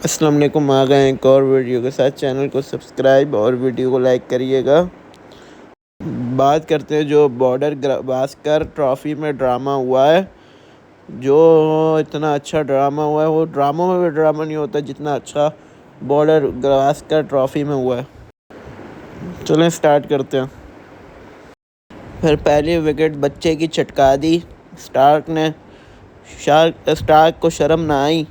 अस्सलाम वालेकुम। आ गए एक और वीडियो के साथ। चैनल को सब्सक्राइब और वीडियो को लाइक करिएगा। बात करते हैं जो बॉर्डर गावस्कर ट्रॉफ़ी में ड्रामा हुआ है। जो इतना अच्छा ड्रामा हुआ है, वो ड्रामों में भी ड्रामा नहीं होता जितना अच्छा बॉर्डर गावस्कर ट्रॉफ़ी में हुआ है। चलें स्टार्ट करते हैं। फिर पहली विकेट बच्चे की चटका दी स्टार्क ने। स्टार्क को शर्म ना आई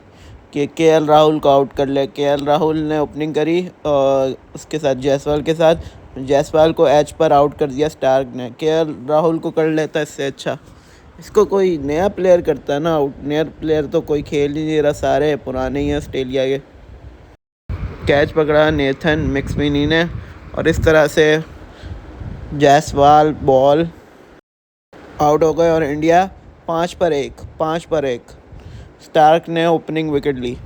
कि केएल राहुल को आउट कर ले। केएल राहुल ने ओपनिंग करी और उसके साथ जायसवाल के साथ। जायसवाल को एज पर आउट कर दिया स्टार्क ने। केएल राहुल को कर लेता इससे अच्छा। इसको कोई नया प्लेयर करता है ना आउट। नया प्लेयर तो कोई खेल ही नहीं रहा, सारे पुराने ही हैं ऑस्ट्रेलिया के। कैच पकड़ा नेथन मैक्समिनी ने और इस तरह से जायसवाल बॉल आउट हो गए और इंडिया 5 पर 1। स्टार्क ने ओपनिंग विकेट ली।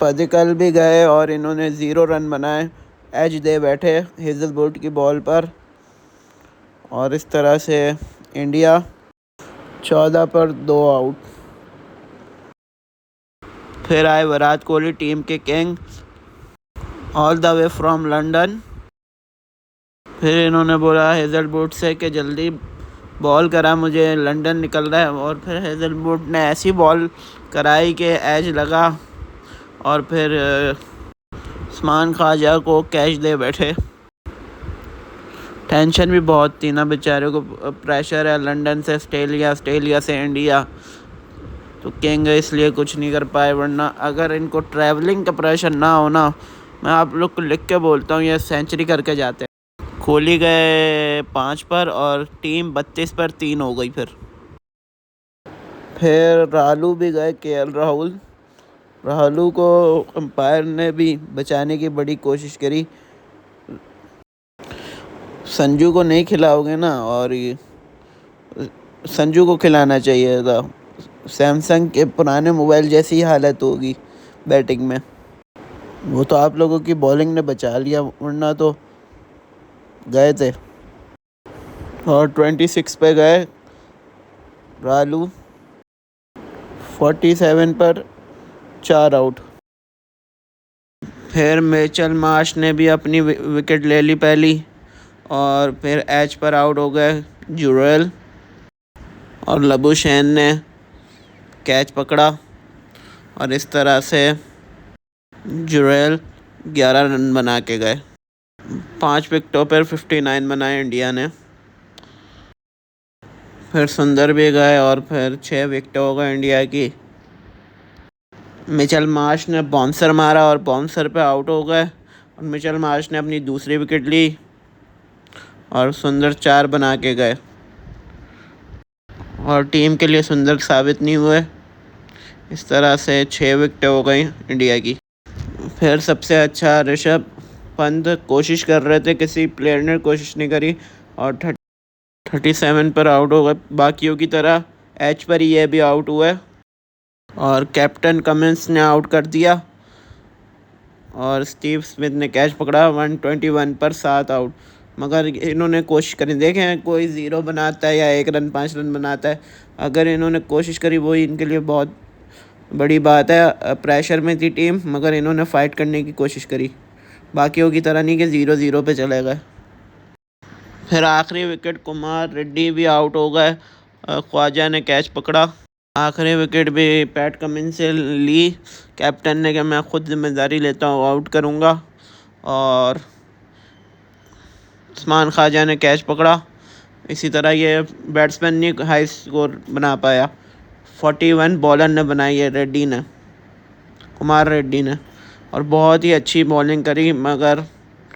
पदिक्कल भी गए और इन्होंने 0 रन बनाए। एज दे बैठे हेजलवुड की बॉल पर और इस तरह से इंडिया 14 पर 2 आउट। फिर आए विराट कोहली, टीम के king, all the way from London. फिर इन्होंने बोला हेजलवुड से कि जल्दी बॉल करा, मुझे लंदन निकल रहा है। और फिर हेजलवुड ने ऐसी बॉल कराई कि एज लगा और फिर उस्मान ख्वाजा को कैच दे बैठे। टेंशन भी बहुत थी ना बेचारे को। प्रेशर है लंदन से ऑस्ट्रेलिया से इंडिया, तो किंग इसलिए कुछ नहीं कर पाए। वरना अगर इनको ट्रैवलिंग का प्रेशर ना हो ना, मैं आप लोग को लिख के बोलता हूँ ये सेंचुरी करके जाते। कोहली गए 5 पर और टीम 32 पर 3 हो गई। फिर राहुल भी गए, केएल राहुल को अंपायर ने भी बचाने की बड़ी कोशिश करी। संजू को नहीं खिलाओगे ना, और ये संजू को खिलाना चाहिए था। सैमसंग के पुराने मोबाइल जैसी हालत होगी बैटिंग में। वो तो आप लोगों की बॉलिंग ने बचा लिया, वरना तो गए थे। और 26 पे गए राहुल, 47 पर 4 आउट। फिर मिचेल मार्श ने भी अपनी विकेट ले ली पहली और फिर एज पर आउट हो गए जुरेल और लबुशेन ने कैच पकड़ा और इस तरह से जुरेल 11 रन बना के गए। 5 विकेटों पर 59 बनाए इंडिया ने। फिर सुंदर भी गए और फिर 6 विकेट हो गए इंडिया की। मिचेल मार्श ने बाउंसर मारा और बाउंसर पे आउट हो गए और मिचेल मार्श ने अपनी दूसरी विकेट ली और सुंदर 4 बना के गए और टीम के लिए सुंदर साबित नहीं हुए। इस तरह से 6 विकेट हो गई इंडिया की। फिर सबसे अच्छा ऋषभ पंत कोशिश कर रहे थे, किसी प्लेयर ने कोशिश नहीं करी और 37 पर आउट हो गए। बाकियों की तरह एच पर ही ये भी आउट हुए और कैप्टन कमिंस ने आउट कर दिया और स्टीव स्मिथ ने कैच पकड़ा। 121 पर 7 आउट। मगर इन्होंने कोशिश करी, देखें कोई 0 बनाता है या 1 रन 5 रन बनाता है, अगर इन्होंने कोशिश करी वही इनके लिए बहुत बड़ी बात है। प्रेशर में थी टीम मगर इन्होंने फ़ाइट करने की कोशिश करी, बाकियों की तरह नहीं कि 0-0 पे चले गए। फिर आखिरी विकेट कुमार रेड्डी भी आउट हो गए। ख्वाजा ने कैच पकड़ा। आखिरी विकेट भी पैट कमिंस से ली कैप्टन ने कि मैं खुद जिम्मेदारी लेता हूँ, आउट करूँगा। और उस्मान ख्वाजा ने कैच पकड़ा। इसी तरह ये बैट्समैन नहीं हाई स्कोर बना पाया। 41 बॉलर ने बनाई है रेड्डी ने, कुमार रेड्डी ने, और बहुत ही अच्छी बॉलिंग करी मगर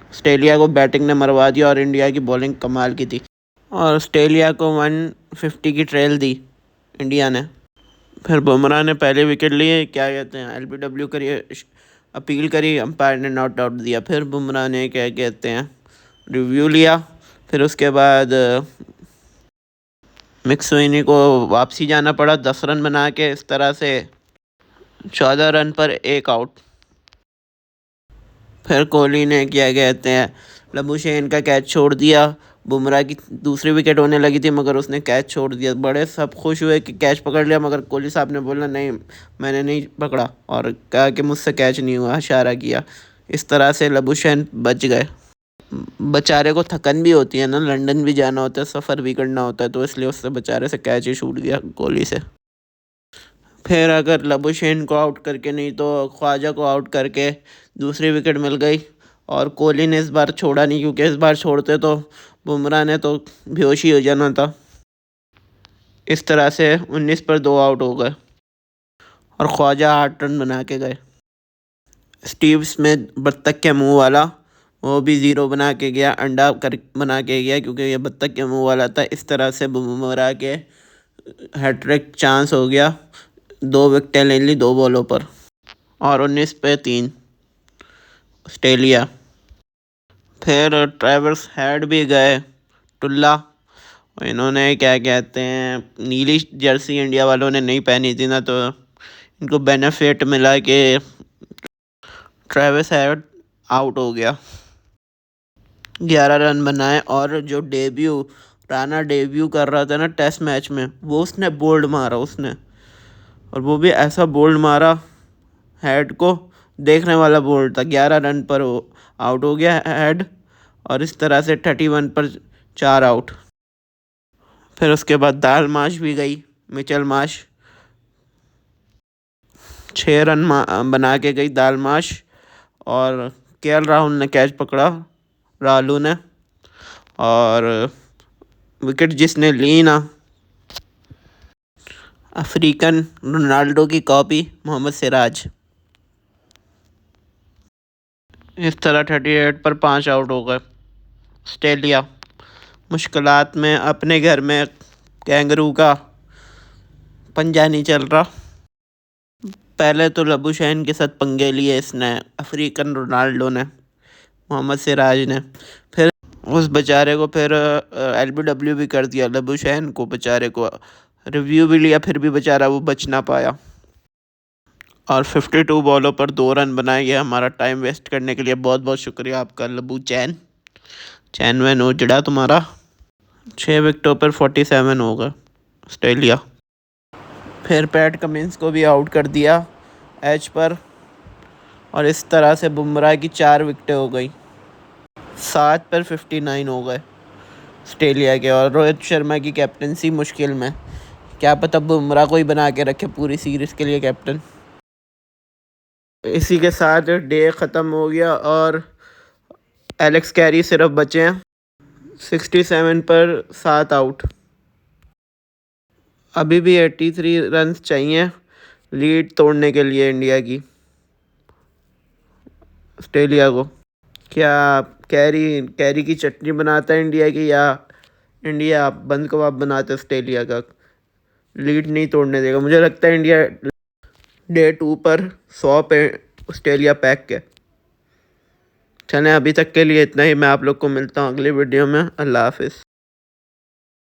ऑस्ट्रेलिया को बैटिंग ने मरवा दिया और इंडिया की बॉलिंग कमाल की थी और ऑस्ट्रेलिया को 150 की ट्रेल दी इंडिया ने। फिर बुमराह ने पहले विकेट लिए, क्या कहते हैं LBW करी, अपील करी, अंपायर ने नॉट आउट दिया। फिर बुमराह ने क्या कहते हैं रिव्यू लिया। फिर उसके बाद मैक्समिनी को वापसी जाना पड़ा 10 रन बना के। इस तरह से 14 रन पर 1 आउट। फिर कोहली ने क्या कहते हैं लबुशेन का कैच छोड़ दिया बुमराह की दूसरी विकेट होने लगी थी मगर उसने कैच छोड़ दिया। बड़े सब खुश हुए कि कैच पकड़ लिया, मगर कोहली साहब ने बोला नहीं मैंने नहीं पकड़ा, और कहा कि मुझसे कैच नहीं हुआ, इशारा किया। इस तरह से लबुशेन बच गए। बेचारे को थकन भी होती है ना, लंदन भी जाना होता है, सफ़र भी करना होता है, तो इसलिए उससे बेचारे से कैच ही छूट गया कोहली से। फिर अगर लबुशेन को आउट करके नहीं तो ख्वाजा को आउट करके दूसरी विकेट मिल गई, और कोहली ने इस बार छोड़ा नहीं, क्योंकि इस बार छोड़ते तो बुमराह ने तो बेहोश ही हो जाना था। इस तरह से 19 पर 2 आउट हो गए और ख्वाजा 8 रन बना के गए। स्टीव स्मिथ बत्तख के मुंह वाला, वो भी 0 बना के गया, अंडा कर बना के गया, क्योंकि ये बत्तख के मुंह वाला था। इस तरह से बुमराह के हैट्रिक चांस हो गया। 2 विकेटें ले ली 2 बॉलों पर, और 19 पे 3 ऑस्ट्रेलिया। फिर ट्रेविस हेड भी गए, टुल्ला। इन्होंने क्या कहते हैं, नीली जर्सी इंडिया वालों ने नहीं पहनी थी ना, तो इनको बेनिफिट मिला कि ट्रेविस हेड आउट हो गया। 11 रन बनाए, और जो राणा डेब्यू कर रहा था ना टेस्ट मैच में, वो उसने बोल्ड मारा उसने, और वो भी ऐसा बोल्ड मारा, हेड को देखने वाला बोल्ड था। 11 रन पर वो आउट हो गया हेड, और इस तरह से 31 पर 4 आउट। फिर उसके बाद दाल माश भी गई, मिचेल माश 6 रन बना के गई दाल माश, और केएल राहुल ने कैच पकड़ा, रालू ने, और विकेट जिसने ली ना, अफ्रीकन रोनाल्डो की कॉपी मोहम्मद सिराज। इस तरह 38 पर 5 आउट हो गए। ऑस्ट्रेलिया मुश्किलात में, अपने घर में कैंगरू का पंजा नहीं चल रहा। पहले तो लबुशेन के साथ पंगे लिए इसने, अफ्रीकन रोनाल्डो ने, मोहम्मद सिराज ने। फिर उस बेचारे को फिर LBW भी कर दिया, लबुशेन को बेचारे को रिव्यू भी लिया, फिर भी बेचारा वो बच ना पाया। और 52 बॉलों पर 2 रन बनाए। ये हमारा टाइम वेस्ट करने के लिए बहुत बहुत शुक्रिया आपका लबू चैन वैन उजड़ा तुम्हारा। 6 विकेटों पर 47 हो गए ऑस्ट्रेलिया। फिर पैट कमिंस को भी आउट कर दिया एज पर, और इस तरह से बुमराह की 4 विकेटें हो गई। 7 पर 59 हो गए ऑस्ट्रेलिया के, और रोहित शर्मा की कैप्टनसी मुश्किल में। क्या पता बुमराह को ही बना के रखे पूरी सीरीज़ के लिए कैप्टन। इसी के साथ डे ख़त्म हो गया, और एलेक्स कैरी सिर्फ बचे हैं 67 पर 7 आउट। अभी भी 83 रन चाहिए लीड तोड़ने के लिए इंडिया की, ऑस्ट्रेलिया को। क्या कैरी की चटनी बनाता है इंडिया की, या इंडिया बंद कबाब बनाता है ऑस्ट्रेलिया का? लीड नहीं तोड़ने देगा मुझे लगता है इंडिया। डे 2 पर 100 पे ऑस्ट्रेलिया पैक के। चलें, अभी तक के लिए इतना ही। मैं आप लोग को मिलता हूँ अगली वीडियो में। अल्लाह हाफिज़।